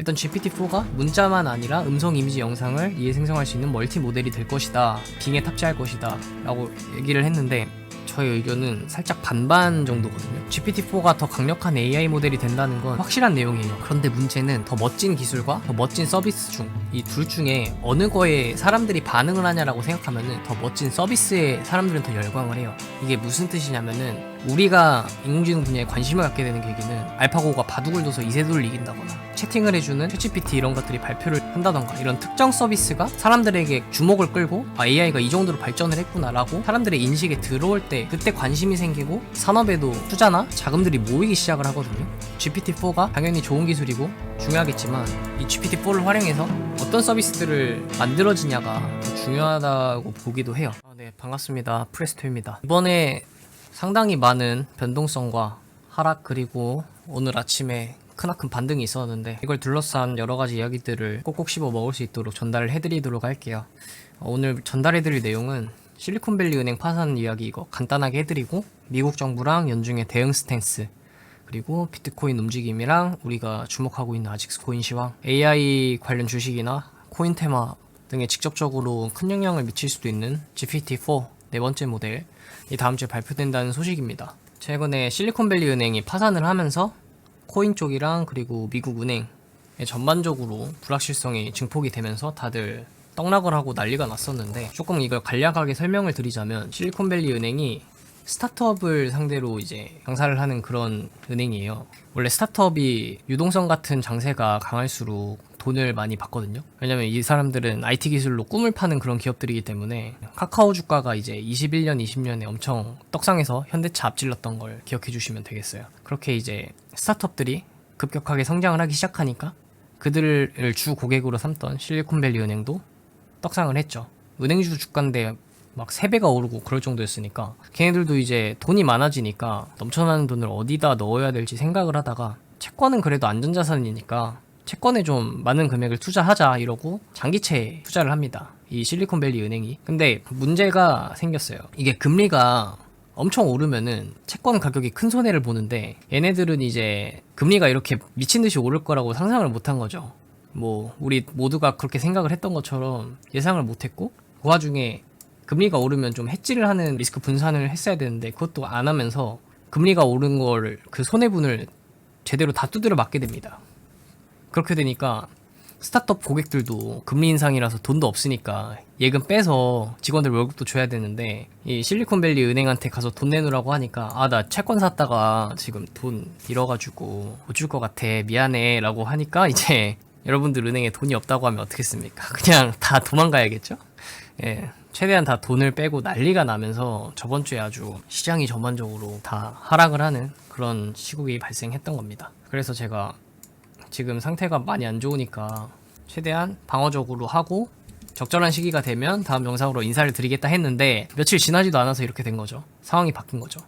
일단 GPT-4가 문자만 아니라 음성, 이미지, 영상을 이해 생성할 수 있는 멀티 모델이 될 것이다, 빙에 탑재할 것이다 라고 얘기를 했는데, 저의 의견은 살짝 반반 정도거든요. GPT-4가 더 강력한 AI 모델이 된다는 건 확실한 내용이에요. 그런데 문제는 더 멋진 기술과 더 멋진 서비스 중 이 둘 중에 어느 거에 사람들이 반응을 하냐라고 생각하면은 더 멋진 서비스에 사람들은 더 열광을 해요. 이게 무슨 뜻이냐면은, 우리가 인공지능 분야에 관심을 갖게 되는 계기는 알파고가 바둑을 둬서 이세돌을 이긴다거나 채팅을 해주는 챗GPT 이런 것들이 발표를 한다던가 이런 특정 서비스가 사람들에게 주목을 끌고 AI가 이 정도로 발전을 했구나 라고 사람들의 인식에 들어올 때, 그때 관심이 생기고 산업에도 투자나 자금들이 모이기 시작을 하거든요. GPT-4가 당연히 좋은 기술이고 중요하겠지만, 이 GPT-4를 활용해서 어떤 서비스들을 만들어지냐가 더 중요하다고 보기도 해요. 네, 반갑습니다. 프레스토입니다. 이번에 상당히 많은 변동성과 하락, 그리고 오늘 아침에 크나큰 반등이 있었는데, 이걸 둘러싼 여러가지 이야기들을 꼭꼭 씹어 먹을 수 있도록 전달을 해드리도록 할게요. 오늘 전달해드릴 내용은 실리콘밸리 은행 파산 이야기 이거 간단하게 해드리고, 미국 정부랑 연중의 대응 스탠스, 그리고 비트코인 움직임이랑 우리가 주목하고 있는 아직스 코인 시황, AI 관련 주식이나 코인 테마 등에 직접적으로 큰 영향을 미칠 수도 있는 GPT-4 네 번째 모델, 이 다음 주에 발표된다는 소식입니다. 최근에 실리콘밸리 은행이 파산을 하면서 코인 쪽이랑 그리고 미국 은행의 전반적으로 불확실성이 증폭이 되면서 다들 떡락을 하고 난리가 났었는데, 조금 이걸 간략하게 설명을 드리자면, 실리콘밸리 은행이 스타트업을 상대로 이제 강사를 하는 그런 은행이에요. 원래 스타트업이 유동성 같은 장세가 강할수록 돈을 많이 받거든요. 왜냐면 이 사람들은 IT 기술로 꿈을 파는 그런 기업들이기 때문에, 카카오 주가가 이제 21년, 20년에 엄청 떡상해서 현대차 앞질렀던 걸 기억해 주시면 되겠어요. 그렇게 이제 스타트업들이 급격하게 성장을 하기 시작하니까 그들을 주 고객으로 삼던 실리콘밸리 은행도 떡상을 했죠. 은행주 주가인데 막 3배가 오르고 그럴 정도였으니까, 걔네들도 이제 돈이 많아지니까 넘쳐나는 돈을 어디다 넣어야 될지 생각을 하다가, 채권은 그래도 안전자산이니까 채권에 좀 많은 금액을 투자하자 이러고 장기채에 투자를 합니다, 이 실리콘밸리 은행이. 근데 문제가 생겼어요. 이게 금리가 엄청 오르면은 채권 가격이 큰 손해를 보는데, 얘네들은 이제 금리가 이렇게 미친듯이 오를 거라고 상상을 못한 거죠. 뭐 우리 모두가 그렇게 생각을 했던 것처럼 예상을 못했고, 그 와중에 금리가 오르면 좀 해지를 하는 리스크 분산을 했어야 되는데 그것도 안 하면서 금리가 오른 걸, 그 손해분을 제대로 다 두드려 맞게 됩니다. 그렇게 되니까 스타트업 고객들도 금리 인상이라서 돈도 없으니까 예금 빼서 직원들 월급도 줘야 되는데, 이 실리콘밸리 은행한테 가서 돈 내놓으라고 하니까, 나 채권 샀다가 지금 돈 잃어가지고 못 줄 것 같아, 미안해 라고 하니까, 이제 여러분들 은행에 돈이 없다고 하면 어떻겠습니까? 그냥 다 도망가야겠죠? 예, 최대한 다 돈을 빼고 난리가 나면서 저번 주에 아주 시장이 전반적으로 다 하락을 하는 그런 시국이 발생했던 겁니다. 그래서 제가 지금 상태가 많이 안 좋으니까 최대한 방어적으로 하고, 적절한 시기가 되면 다음 영상으로 인사를 드리겠다 했는데, 며칠 지나지도 않아서 이렇게 된 거죠. 상황이 바뀐 거죠.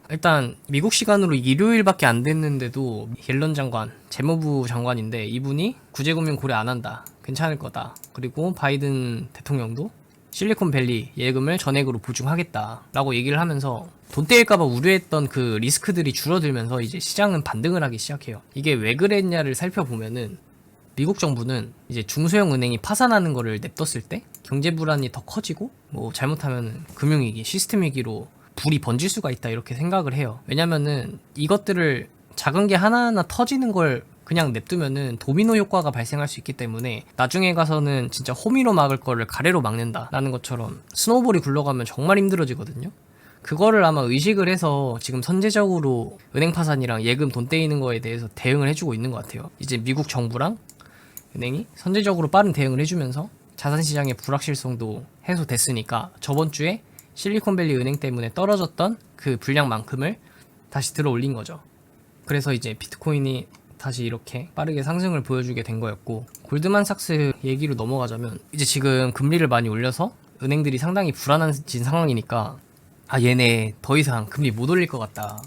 일단 미국 시간으로 일요일밖에 안 됐는데도 옐런 장관, 재무부 장관인데, 이분이 구제금융 고려 안 한다, 괜찮을 거다, 그리고 바이든 대통령도 실리콘밸리 예금을 전액으로 보증하겠다 라고 얘기를 하면서, 돈 떼일까봐 우려했던 그 리스크들이 줄어들면서 이제 시장은 반등을 하기 시작해요. 이게 왜 그랬냐를 살펴보면은, 미국 정부는 이제 중소형 은행이 파산하는 거를 냅뒀을 때 경제 불안이 더 커지고, 뭐 잘못하면 금융위기, 시스템 위기로 불이 번질 수가 있다 이렇게 생각을 해요. 왜냐면은 이것들을, 작은 게 하나하나 터지는 걸 그냥 냅두면은 도미노 효과가 발생할 수 있기 때문에, 나중에 가서는 진짜 호미로 막을 거를 가래로 막는다 라는 것처럼 스노우볼이 굴러가면 정말 힘들어지거든요. 그거를 아마 의식을 해서 지금 선제적으로 은행 파산이랑 예금 돈 떼이는 거에 대해서 대응을 해주고 있는 것 같아요. 이제 미국 정부랑 은행이 선제적으로 빠른 대응을 해주면서 자산시장의 불확실성도 해소됐으니까, 저번 주에 실리콘밸리 은행 때문에 떨어졌던 그 분량만큼을 다시 들어 올린 거죠. 그래서 이제 비트코인이 다시 이렇게 빠르게 상승을 보여주게 된 거였고, 골드만삭스 얘기로 넘어가자면, 이제 지금 금리를 많이 올려서 은행들이 상당히 불안해진 상황이니까, 얘네 더 이상 금리 못 올릴 것 같다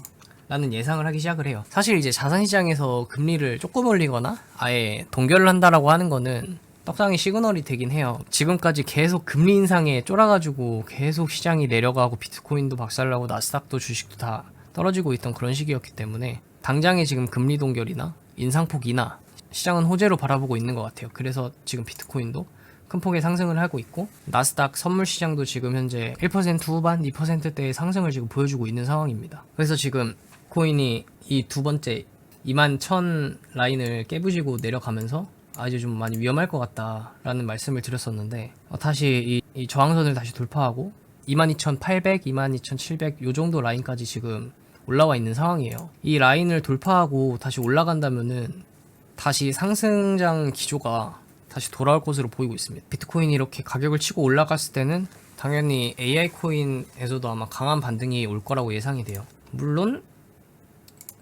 라는 예상을 하기 시작을 해요. 사실 이제 자산시장에서 금리를 조금 올리거나 아예 동결을 한다라고 하는 거는 떡상의 시그널이 되긴 해요. 지금까지 계속 금리 인상에 쫄아가지고 계속 시장이 내려가고, 비트코인도 박살나고 나스닥도 주식도 다 떨어지고 있던 그런 시기였기 때문에, 당장에 지금 금리 동결이나 인상폭이나 시장은 호재로 바라보고 있는 것 같아요. 그래서 지금 비트코인도 큰 폭의 상승을 하고 있고, 나스닥 선물 시장도 지금 현재 1% 후반, 2%대의 상승을 지금 보여주고 있는 상황입니다. 그래서 지금 코인이 이 두 번째 21,000 라인을 깨부시고 내려가면서 아주 좀 많이 위험할 것 같다라는 말씀을 드렸었는데, 다시 이 저항선을 다시 돌파하고 22,800, 22,700 요 정도 라인까지 지금 올라와 있는 상황이에요. 이 라인을 돌파하고 다시 올라간다면은 다시 상승장 기조가 다시 돌아올 것으로 보이고 있습니다. 비트코인이 이렇게 가격을 치고 올라갔을 때는 당연히 AI 코인에서도 아마 강한 반등이 올 거라고 예상이 돼요. 물론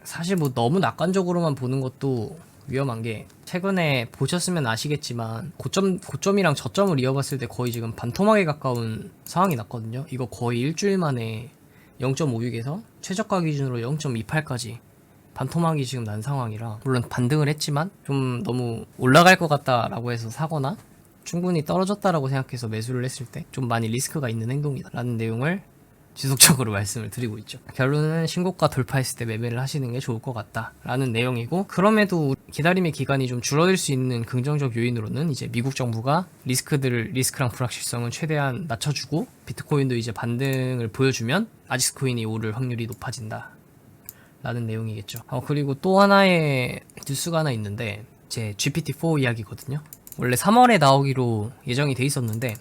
사실 뭐 너무 낙관적으로만 보는 것도 위험한 게, 최근에 보셨으면 아시겠지만 고점이랑 저점을 이어봤을 때 거의 지금 반토막에 가까운 상황이 났거든요. 이거 거의 일주일 만에 0.56에서 최저가 기준으로 0.28까지 반토막이 지금 난 상황이라, 물론 반등을 했지만 좀 너무 올라갈 것 같다라고 해서 사거나 충분히 떨어졌다라고 생각해서 매수를 했을 때 좀 많이 리스크가 있는 행동이다 라는 내용을 지속적으로 말씀을 드리고 있죠. 결론은 신고가 돌파했을 때 매매를 하시는 게 좋을 것 같다 라는 내용이고, 그럼에도 기다림의 기간이 좀 줄어들 수 있는 긍정적 요인으로는 이제 미국 정부가 리스크랑 불확실성은 최대한 낮춰주고, 비트코인도 이제 반등을 보여주면 아지스 코인이 오를 확률이 높아진다 라는 내용이겠죠. 그리고 또 하나의 뉴스가 하나 있는데, 제 GPT-4 이야기거든요. 원래 3월에 나오기로 예정이 돼 있었는데,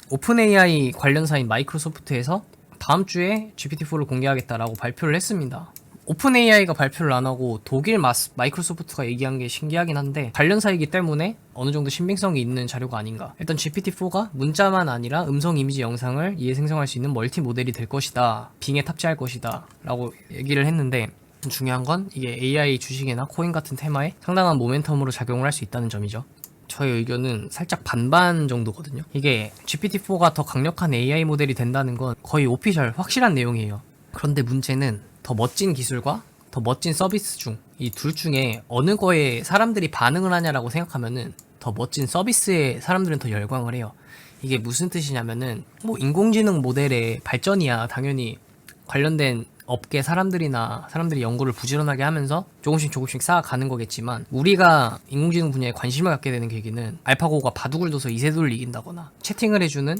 오픈 AI 관련사인 마이크로소프트에서 다음 주에 GPT-4를 공개하겠다라고 발표를 했습니다. 오픈 AI가 발표를 안 하고 독일 마이크로소프트가 얘기한 게 신기하긴 한데, 관련사이기 때문에 어느 정도 신빙성이 있는 자료가 아닌가. 일단 GPT-4가 문자만 아니라 음성, 이미지, 영상을 이해 생성할 수 있는 멀티 모델이 될 것이다, 빙에 탑재할 것이다 라고 얘기를 했는데, 중요한 건 이게 AI 주식이나 코인 같은 테마에 상당한 모멘텀으로 작용을 할 수 있다는 점이죠. 저의 의견은 살짝 반반 정도거든요. 이게 GPT-4가 더 강력한 AI 모델이 된다는 건 거의 오피셜 확실한 내용이에요. 그런데 문제는 더 멋진 기술과 더 멋진 서비스 중 이 둘 중에 어느 거에 사람들이 반응을 하냐라고 생각하면은 더 멋진 서비스에 사람들은 더 열광을 해요. 이게 무슨 뜻이냐면은, 뭐 인공지능 모델의 발전이야 당연히 관련된 업계 사람들이 연구를 부지런하게 하면서 조금씩 쌓아가는 거겠지만, 우리가 인공지능 분야에 관심을 갖게 되는 계기는 알파고가 바둑을 둬서 이세돌을 이긴다거나 채팅을 해주는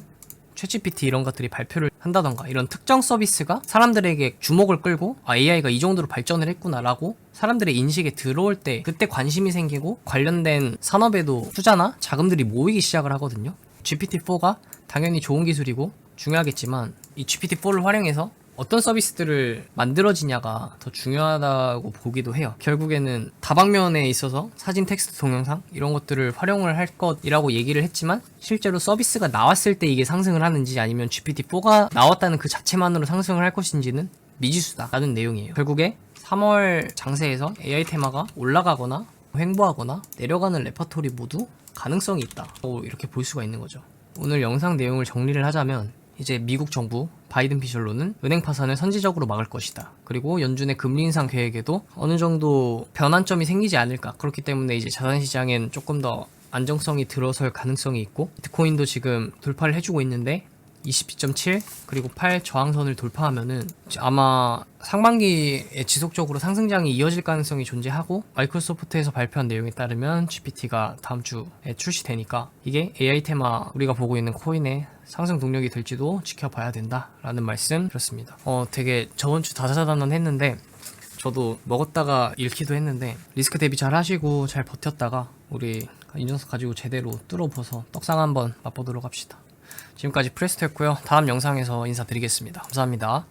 챗GPT 이런 것들이 발표를 한다던가, 이런 특정 서비스가 사람들에게 주목을 끌고 AI가 이 정도로 발전을 했구나라고 사람들의 인식에 들어올 때, 그때 관심이 생기고 관련된 산업에도 투자나 자금들이 모이기 시작을 하거든요. GPT-4가 당연히 좋은 기술이고 중요하겠지만, 이 GPT-4를 활용해서 어떤 서비스들을 만들어지냐가 더 중요하다고 보기도 해요. 결국에는 다방면에 있어서 사진, 텍스트, 동영상 이런 것들을 활용을 할 것이라고 얘기를 했지만, 실제로 서비스가 나왔을 때 이게 상승을 하는지, 아니면 GPT-4가 나왔다는 그 자체만으로 상승을 할 것인지는 미지수다 라는 내용이에요. 결국에 3월 장세에서 AI 테마가 올라가거나 횡보하거나 내려가는 레퍼토리 모두 가능성이 있다, 이렇게 볼 수가 있는 거죠. 오늘 영상 내용을 정리를 하자면, 이제 미국 정부 바이든 피셜로는 은행 파산을 선제적으로 막을 것이다. 그리고 연준의 금리 인상 계획에도 어느 정도 변환점이 생기지 않을까. 그렇기 때문에 이제 자산시장엔 조금 더 안정성이 들어설 가능성이 있고, 비트코인도 지금 돌파를 해주고 있는데 22.7 그리고 8 저항선을 돌파하면은 아마 상반기에 지속적으로 상승장이 이어질 가능성이 존재하고, 마이크로소프트에서 발표한 내용에 따르면 GPT가 다음 주에 출시되니까 이게 AI 테마 우리가 보고 있는 코인의 상승 동력이 될지도 지켜봐야 된다라는 말씀 드렸습니다. 되게 저번 주 다사다난했는데 저도 먹었다가 잃기도 했는데, 리스크 대비 잘 하시고 잘 버텼다가 우리 인증서 가지고 제대로 뚫어봐서 떡상 한번 맛보도록 합시다. 지금까지 프레스토였고요. 다음 영상에서 인사드리겠습니다. 감사합니다.